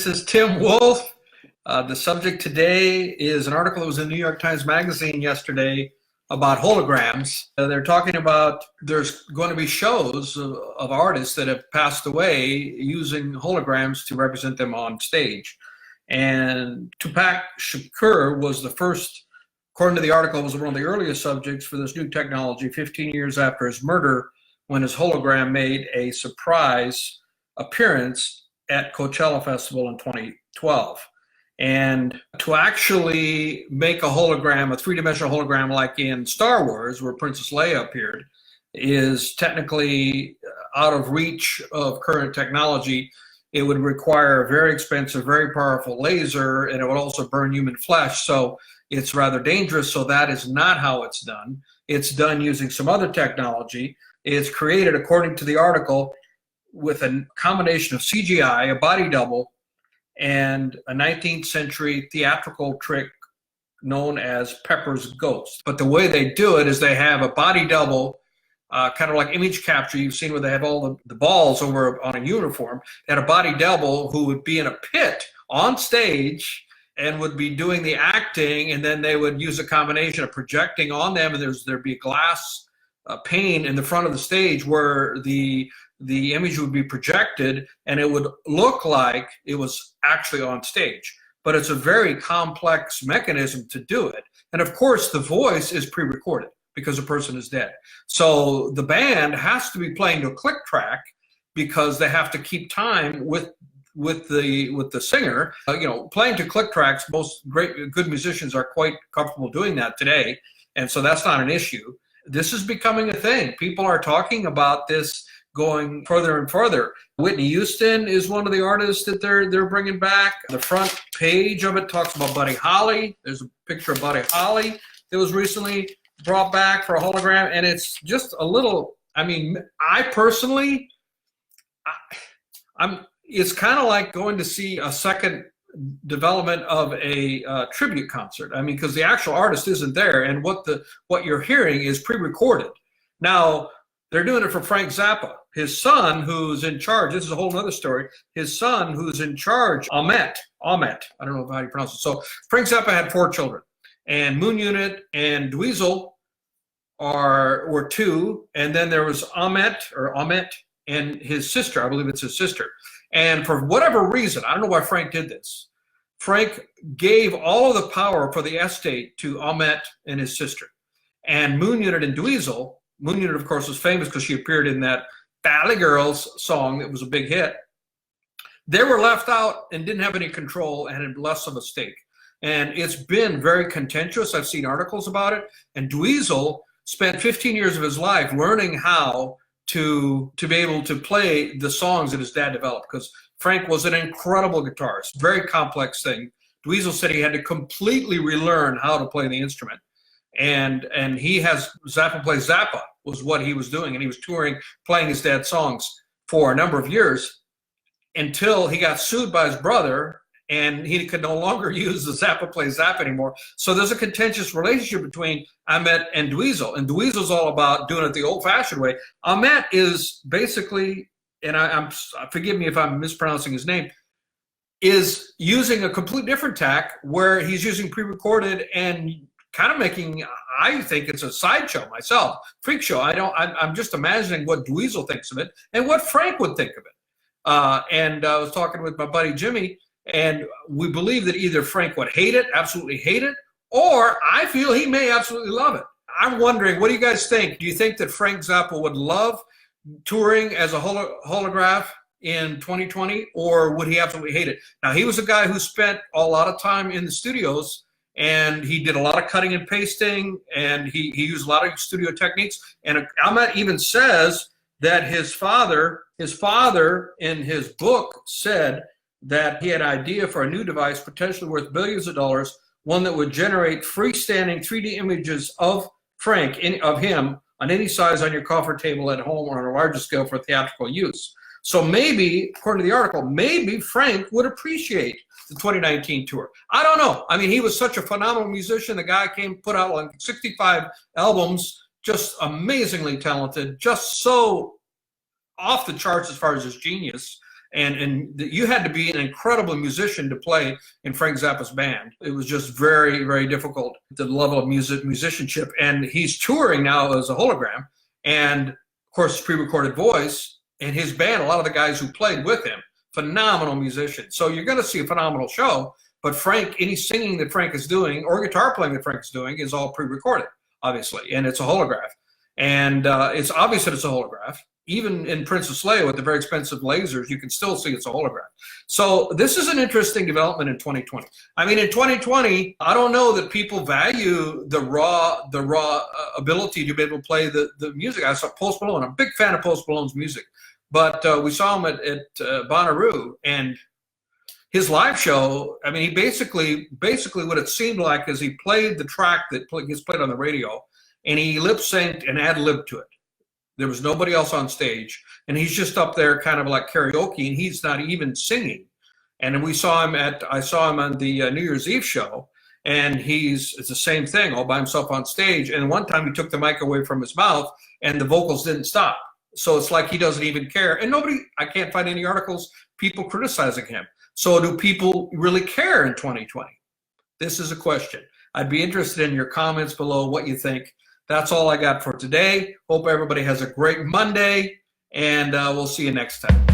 This is Tim Wolf. The subject today is an article that was in the New York Times Magazine yesterday about holograms. They're talking about there's going to be shows of artists that have passed away using holograms to represent them on stage. And Tupac Shakur was the first, according to the article, was one of the earliest subjects for this new technology 15 years after his murder, when his hologram made a surprise appearance at Coachella Festival in 2012. And to actually make a hologram, a three-dimensional hologram like in Star Wars, where Princess Leia appeared, is technically out of reach of current technology. It would require a very expensive, very powerful laser, and it would also burn human flesh. So it's rather dangerous. So that is not how it's done. It's done using some other technology. It's created, according to the article, with a combination of CGI, a body double, and a 19th century theatrical trick known as Pepper's Ghost. But the way they do it is they have a body double, kind of like image capture you've seen where they have all the balls over on a uniform. They had a body double who would be in a pit on stage and would be doing the acting, and then they would use a combination of projecting on them, and there'd be a glass pane in the front of the stage where the image would be projected, and it would look like it was actually on stage. But it's a very complex mechanism to do it. And of course, the voice is pre-recorded because the person is dead. So the band has to be playing to a click track because they have to keep time with the singer. Playing to click tracks, most good musicians are quite comfortable doing that today. And so that's not an issue. This is becoming a thing. People are talking about this going further and further. Whitney Houston is one of the artists that they're bringing back. The front page of it talks about Buddy Holly. There's a picture of Buddy Holly that was recently brought back for a hologram, and it's just a little, I personally, it's kind of like going to see a second development of a tribute concert. Because the actual artist isn't there, and what you're hearing is pre-recorded. Now, they're doing it for Frank Zappa. His son, who's in charge, this is a whole other story, his son, who's in charge, Ahmet, I don't know how you pronounce it. So Frank Zappa had 4 children, and Moon Unit and Dweezil were 2, and then there was Ahmet and his sister, I believe it's his sister. And for whatever reason, I don't know why Frank did this, Frank gave all of the power for the estate to Ahmet and his sister. And Moon Unit and Dweezil, Moon Unit, of course, was famous because she appeared in that Valley Girls song that was a big hit. They were left out and didn't have any control and had less of a stake. And it's been very contentious. I've seen articles about it. And Dweezil spent 15 years of his life learning how to be able to play the songs that his dad developed, because Frank was an incredible guitarist, very complex thing. Dweezil said he had to completely relearn how to play the instrument. And he has Zappa Plays Zappa was what he was doing, and he was touring, playing his dad's songs for a number of years until he got sued by his brother, and he could no longer use the Zappa Plays Zappa anymore. So there's a contentious relationship between Ahmet and Dweezil, and Dweezil's all about doing it the old-fashioned way. Ahmet is basically, and forgive me if I'm mispronouncing his name, is using a completely different tack where he's using pre-recorded and kind of making, I think it's a sideshow myself, freak show. I'm just imagining what Dweezil thinks of it and what Frank would think of it. And I was talking with my buddy Jimmy, and we believe that either Frank would hate it, absolutely hate it, or I feel he may absolutely love it. I'm wondering, what do you guys think? Do you think that Frank Zappa would love touring as a holograph in 2020, or would he absolutely hate it? Now, he was a guy who spent a lot of time in the studios, and he did a lot of cutting and pasting, and he used a lot of studio techniques. And Ahmet even says that his father in his book said that he had an idea for a new device potentially worth billions of dollars, one that would generate freestanding 3D images of Frank, of him, on any size on your coffee table at home or on a larger scale for theatrical use. So maybe, according to the article, maybe Frank would appreciate the 2019 tour. I don't know. He was such a phenomenal musician. The guy put out like 65 albums, just amazingly talented, just so off the charts as far as his genius. And you had to be an incredible musician to play in Frank Zappa's band. It was just very, very difficult, the level of musicianship. And he's touring now as a hologram, and of course, pre-recorded voice. And his band, a lot of the guys who played with him, phenomenal musicians. So you're going to see a phenomenal show. But Frank, any singing that Frank is doing or guitar playing that Frank's doing is all pre-recorded, obviously, and it's a holograph. And it's obvious that it's a holograph. Even in Princess Leia with the very expensive lasers, you can still see it's a hologram. So this is an interesting development in 2020. I mean, in 2020, I don't know that people value the raw ability to be able to play the music. I saw Post Malone. I'm a big fan of Post Malone's music. But we saw him at Bonnaroo, and his live show, I mean, he basically what it seemed like is he played the track that gets played on the radio, and he lip-synced and ad-libbed to it. There was nobody else on stage, and he's just up there kind of like karaoke, and he's not even singing. And then I saw him on the New Year's Eve show, and it's the same thing, all by himself on stage. And one time he took the mic away from his mouth, and the vocals didn't stop. So it's like he doesn't even care. And I can't find any articles, people criticizing him. So do people really care in 2020? This is a question. I'd be interested in your comments below, what you think. That's all I got for today. Hope everybody has a great Monday, and we'll see you next time.